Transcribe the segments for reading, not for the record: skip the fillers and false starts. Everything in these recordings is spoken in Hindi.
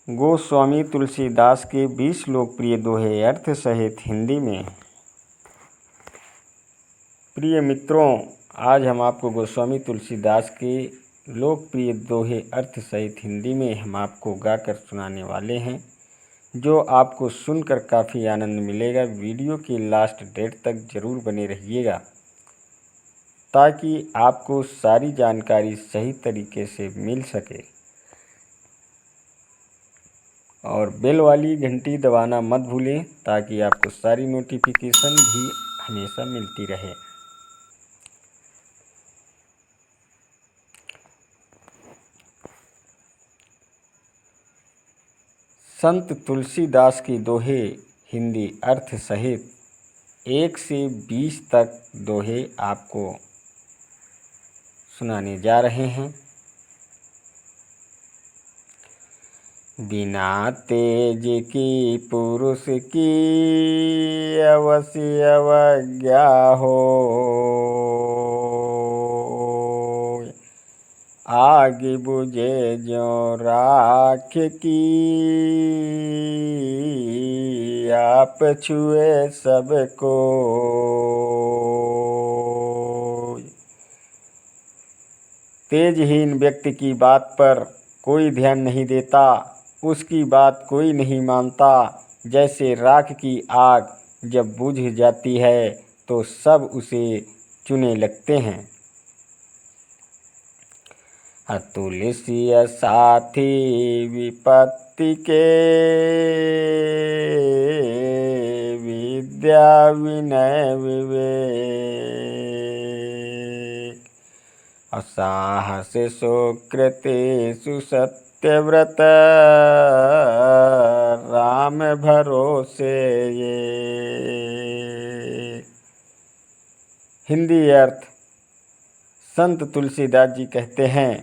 गोस्वामी तुलसीदास के 20 लोकप्रिय दोहे अर्थ सहित हिंदी में। प्रिय मित्रों, आज हम आपको गोस्वामी तुलसीदास के लोकप्रिय दोहे अर्थ सहित हिंदी में हम आपको गाकर सुनाने वाले हैं, जो आपको सुनकर काफ़ी आनंद मिलेगा। वीडियो की लास्ट डेट तक ज़रूर बने रहिएगा ताकि आपको सारी जानकारी सही तरीके से मिल सके, और बेल वाली घंटी दबाना मत भूलें ताकि आपको सारी नोटिफिकेशन भी हमेशा मिलती रहे। संत तुलसीदास की दोहे हिंदी अर्थ सहित 1 से 20 तक दोहे आपको सुनाने जा रहे हैं। बिना तेज की पुरुष की अवश्य अवज्ञा हो, आग बुझे ज्यों राख की आप छुए सबको। तेजहीन व्यक्ति की बात पर कोई ध्यान नहीं देता, उसकी बात कोई नहीं मानता। जैसे राख की आग जब बुझ जाती है तो सब उसे चुने लगते हैं। तुलसी साथी विपत्ति के, विद्या विनय विवेक। साहस सुकृतेषु सत्यव्रत, राम भरोसे ये। हिंदी अर्थ। संत तुलसीदास जी कहते हैं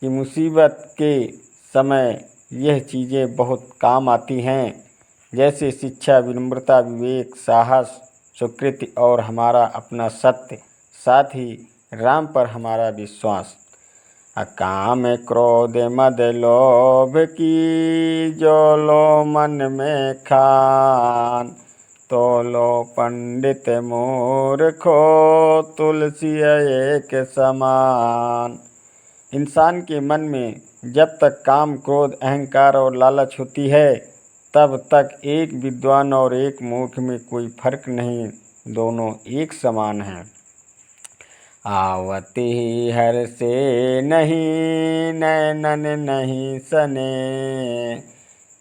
कि मुसीबत के समय यह चीज़ें बहुत काम आती हैं, जैसे शिक्षा, विनम्रता, विवेक, साहस, सुकृति और हमारा अपना सत्य, साथ ही राम पर हमारा विश्वास। काम क्रोध मद लोभ की, जो लो मन में खान। तो लो पंडित मूर्खो, तुलसी एक समान। इंसान के मन में जब तक काम, क्रोध, अहंकार और लालच होती है, तब तक एक विद्वान और एक मूर्ख में कोई फर्क नहीं, दोनों एक समान हैं। आवती हर से नहीं, नैनन नहीं सने।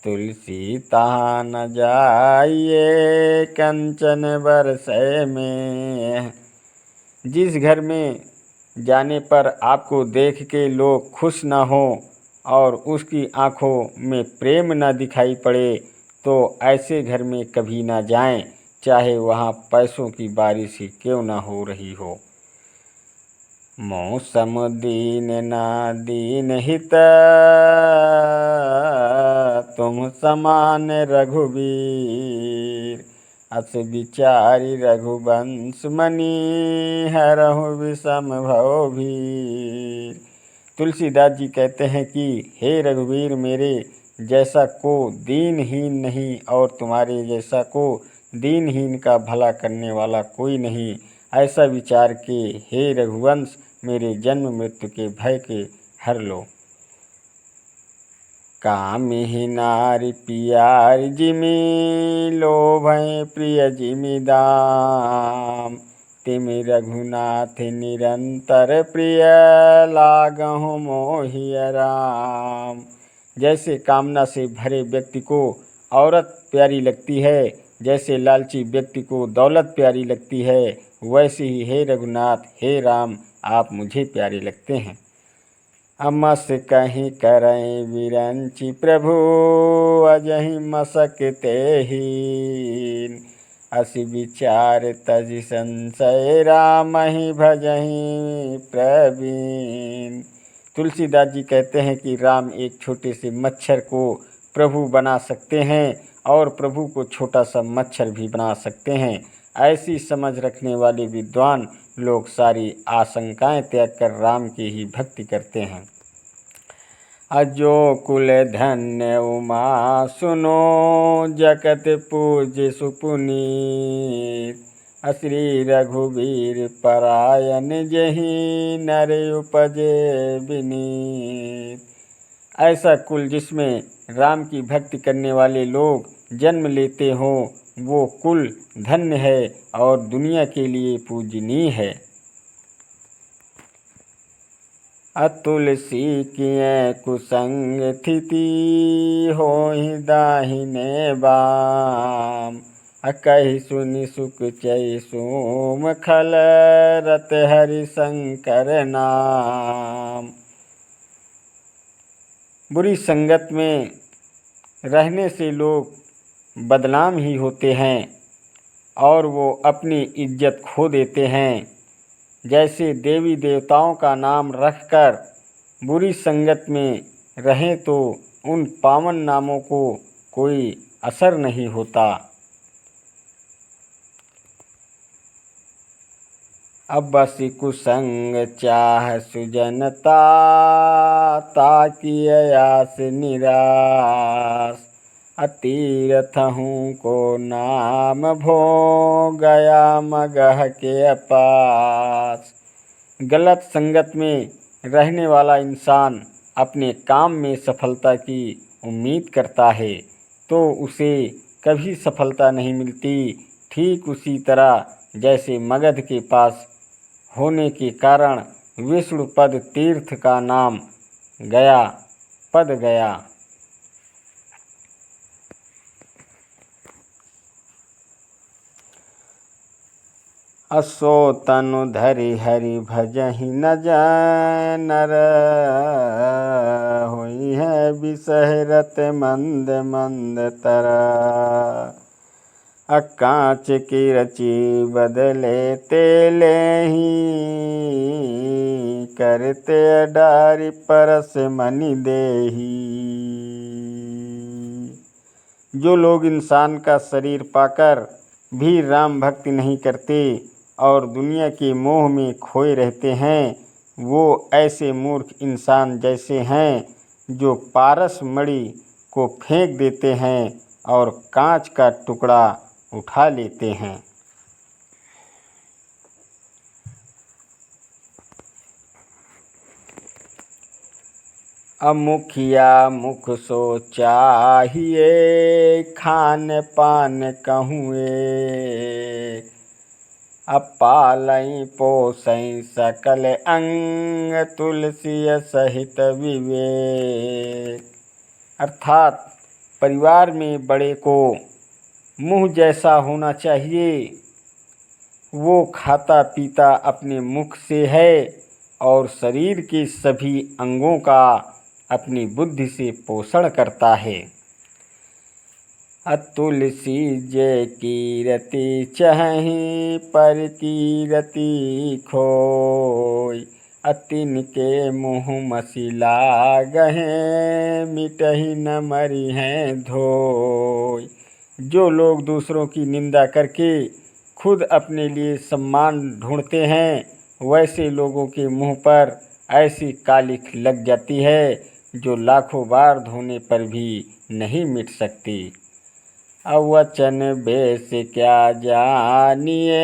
तुलसी तहाँ न जाइए, कंचन बरसै में। जिस घर में जाने पर आपको देख के लोग खुश न हो और उसकी आँखों में प्रेम न दिखाई पड़े, तो ऐसे घर में कभी ना जाएं, चाहे वहाँ पैसों की बारिश ही क्यों न हो रही हो। मौसम दीन ना दीन हित, तुम समान रघुवीर। अस विचारी रघुवंश मणि, हरहु विषम भव भीर। तुलसीदास जी कहते हैं कि हे रघुवीर, मेरे जैसा को दीनहीन नहीं और तुम्हारे जैसा को दीनहीन का भला करने वाला कोई नहीं। ऐसा विचार के हे रघुवंश, मेरे जन्म मृत्यु के भय के हर लो। कामिहि नारी पियारी जिमि, लोभै प्रिय जिमि दाम। तिमि रघुनाथ निरंतर प्रिय, लागहु मोहि राम। जैसे कामना से भरे व्यक्ति को औरत प्यारी लगती है, जैसे लालची व्यक्ति को दौलत प्यारी लगती है, वैसे ही हे रघुनाथ, हे राम, आप मुझे प्यारे लगते हैं। अमस कहीं करें विरंचि प्रभु, अजहि मसक तेहीन। असि विचार तजि संशय, राम ही भजहि प्रवीण। तुलसीदास जी कहते हैं कि राम एक छोटे से मच्छर को प्रभु बना सकते हैं और प्रभु को छोटा सा मच्छर भी बना सकते हैं। ऐसी समझ रखने वाले विद्वान लोग सारी आशंकाएं त्याग कर राम की ही भक्ति करते हैं। अजो कुल धन्य उमा सुनो, जगत पूज्य सुपुनीत। श्री रघुवीर परायण जही, नर उपजे विनीत। ऐसा कुल जिसमें राम की भक्ति करने वाले लोग जन्म लेते हों, वो कुल धन्य है और दुनिया के लिए पूजनीय है। अतुलसी किए कुसंग थिति, होहि दाहिने बाम। कहि सुनि सुख चै सोम खल, रत हरि शंकर नाम। बुरी संगत में रहने से लोग बदनाम ही होते हैं और वो अपनी इज्जत खो देते हैं। जैसे देवी देवताओं का नाम रखकर बुरी संगत में रहें तो उन पावन नामों को कोई असर नहीं होता। अब बसी कुसंग चाह सुजनता, ताकि आस निराश। तीरथ हूँ को नाम भो, गया मगह के पास। गलत संगत में रहने वाला इंसान अपने काम में सफलता की उम्मीद करता है तो उसे कभी सफलता नहीं मिलती। ठीक उसी तरह जैसे मगध के पास होने के कारण विष्णुपद तीर्थ का नाम गया पद गया। असो तनु धरि हरि भजहि न जाय, नर होई है बिसहरत मंद मंद तरह। काँच की रची बदले तेले ही, करते डारी परस मनि देही। जो लोग इंसान का शरीर पाकर भी राम भक्ति नहीं करते और दुनिया के मोह में खोए रहते हैं, वो ऐसे मूर्ख इंसान जैसे हैं जो पारस मणि को फेंक देते हैं और कांच का टुकड़ा उठा लेते हैं। मुखिया मुख सो चाहिए, खान पान कहूँ पालई पोसई सकल अंग, तुलसी सहित विवेक। अर्थात परिवार में बड़े को मुँह जैसा होना चाहिए। वो खाता पीता अपने मुख से है और शरीर के सभी अंगों का अपनी बुद्धि से पोषण करता है। तुलसी जय कीरति चहहि, पर कीरति खोय। तिनके मुँह मसी लागहि, मिटहि न मरिहै धोय। जो लोग दूसरों की निंदा करके खुद अपने लिए सम्मान ढूंढते हैं, वैसे लोगों के मुंह पर ऐसी कालिख लग जाती है जो लाखों बार धोने पर भी नहीं मिट सकती। अवचन बेस क्या जानिए,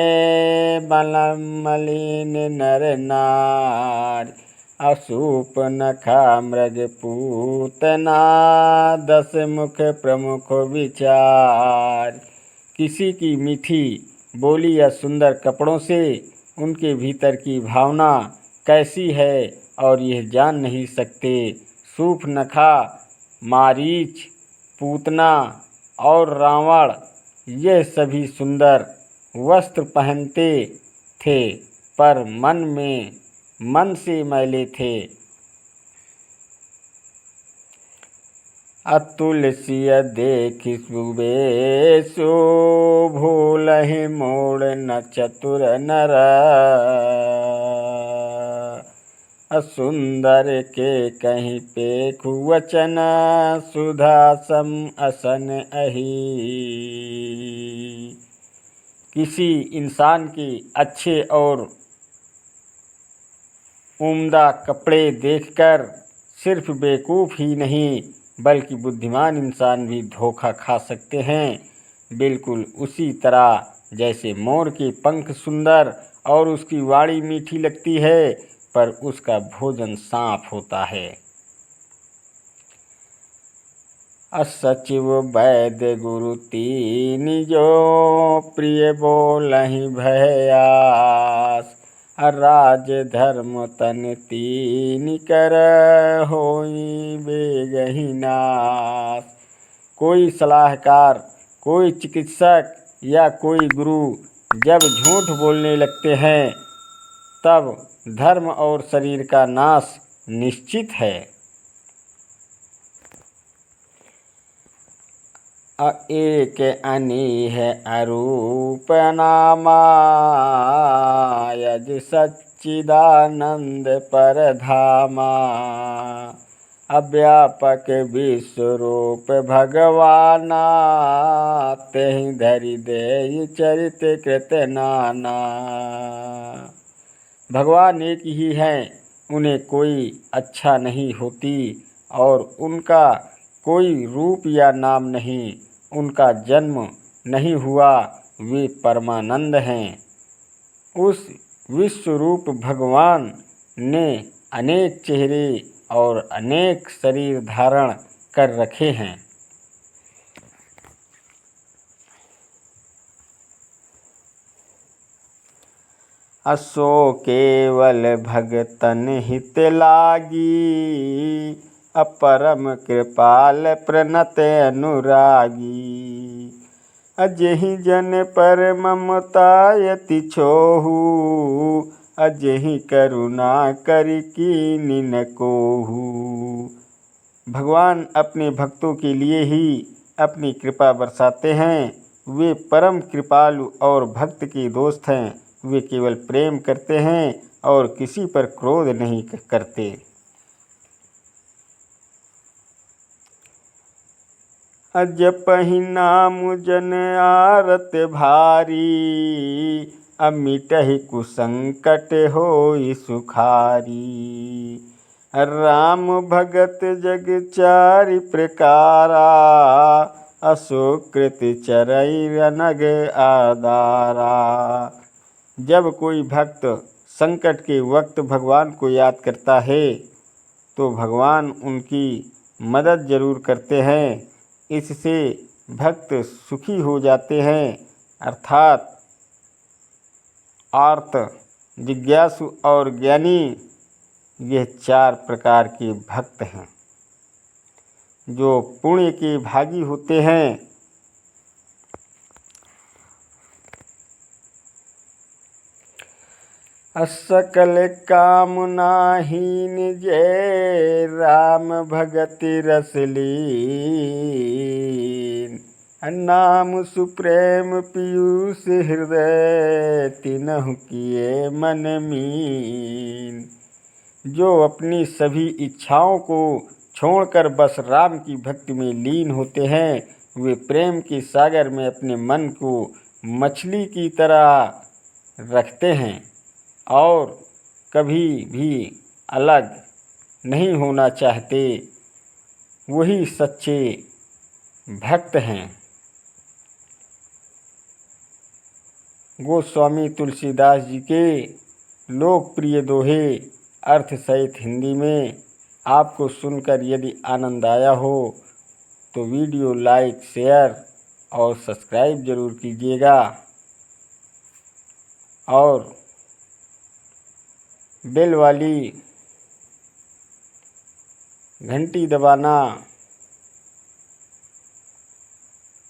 मलम मलिन नर नार। असूप नखा मृग पूतना, दस मुख प्रमुख विचार। किसी की मीठी बोली या सुंदर कपड़ों से उनके भीतर की भावना कैसी है और यह जान नहीं सकते। सूप नखा, मारीच, पूतना और रावण ये सभी सुंदर वस्त्र पहनते थे पर मन से मैले थे। तुलसिय देखि सुबेशु, भूलहि मोड़ न चतुर नर। सुंदर के कहीं पेखु वचन, सुधा सम असन अही। किसी इंसान के अच्छे और उम्दा कपड़े देखकर सिर्फ बेवकूफ़ ही नहीं बल्कि बुद्धिमान इंसान भी धोखा खा सकते हैं, बिल्कुल उसी तरह जैसे मोर के पंख सुंदर और उसकी वाणी मीठी लगती है, पर उसका भोजन सांप होता है। असचिव वैद्य गुरु तीन जो प्रिय बोलहि भयास, राज धर्म तन तीन कर होई बेगहि नास। कोई सलाहकार, कोई चिकित्सक या कोई गुरु जब झूठ बोलने लगते हैं तब धर्म और शरीर का नाश निश्चित है। एक अनीह अरूप नामा यज सच्चिदानंद परधामा, अव्यापक विश्वरूप भगवाना, तेहि धरि देहि चरित कृत नाना। भगवान एक ही हैं, उन्हें कोई अच्छा नहीं होती और उनका कोई रूप या नाम नहीं, उनका जन्म नहीं हुआ, वे परमानंद हैं। उस विश्वरूप भगवान ने अनेक चेहरे और अनेक शरीर धारण कर रखे हैं। असो केवल भगतन हित लागी, अपरम कृपाल प्रणत अनुरागी। अजहि जन पर ममता यति छोहू, अजहि करुणा करि कीनि न कोहू। भगवान अपने भक्तों के लिए ही अपनी कृपा बरसाते हैं। वे परम कृपालु और भक्त के दोस्त हैं। वे केवल प्रेम करते हैं और किसी पर क्रोध नहीं करते। जपहि नाम जन आरत भारी, अमिटहि कुसंकट होई सुखारी। राम भगत जग चारि प्रकारा, असुकृत चरई अनग आदारा। जब कोई भक्त संकट के वक्त भगवान को याद करता है तो भगवान उनकी मदद जरूर करते हैं। इससे भक्त सुखी हो जाते हैं, अर्थात आर्त, जिज्ञासु और ज्ञानी, ये चार प्रकार के भक्त हैं जो पुण्य के भागी होते हैं। सकल कामनाहीन जय राम भगति रस लीन, नाम सुप्रेम पीयूष हृदय तिनहु किए मन मीन। जो अपनी सभी इच्छाओं को छोड़कर बस राम की भक्ति में लीन होते हैं, वे प्रेम के सागर में अपने मन को मछली की तरह रखते हैं और कभी भी अलग नहीं होना चाहते। वही सच्चे भक्त हैं। गोस्वामी तुलसीदास जी के लोकप्रिय दोहे अर्थ सहित हिंदी में आपको सुनकर यदि आनंद आया हो तो वीडियो लाइक, शेयर और सब्सक्राइब जरूर कीजिएगा और बेल वाली घंटी दबाना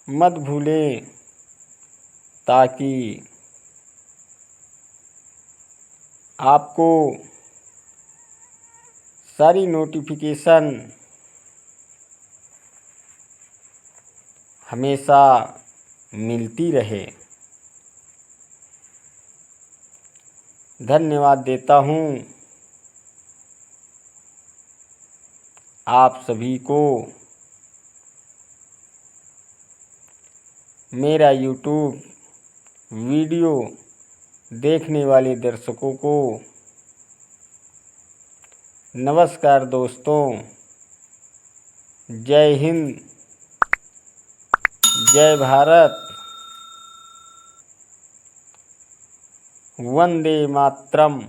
मत भूलें ताकि आपको सारी नोटिफिकेशन हमेशा मिलती रहे। धन्यवाद देता हूँ आप सभी को। मेरा यूट्यूब वीडियो देखने वाले दर्शकों को नमस्कार दोस्तों, जय हिंद, जय भारत, वंदे मातरम।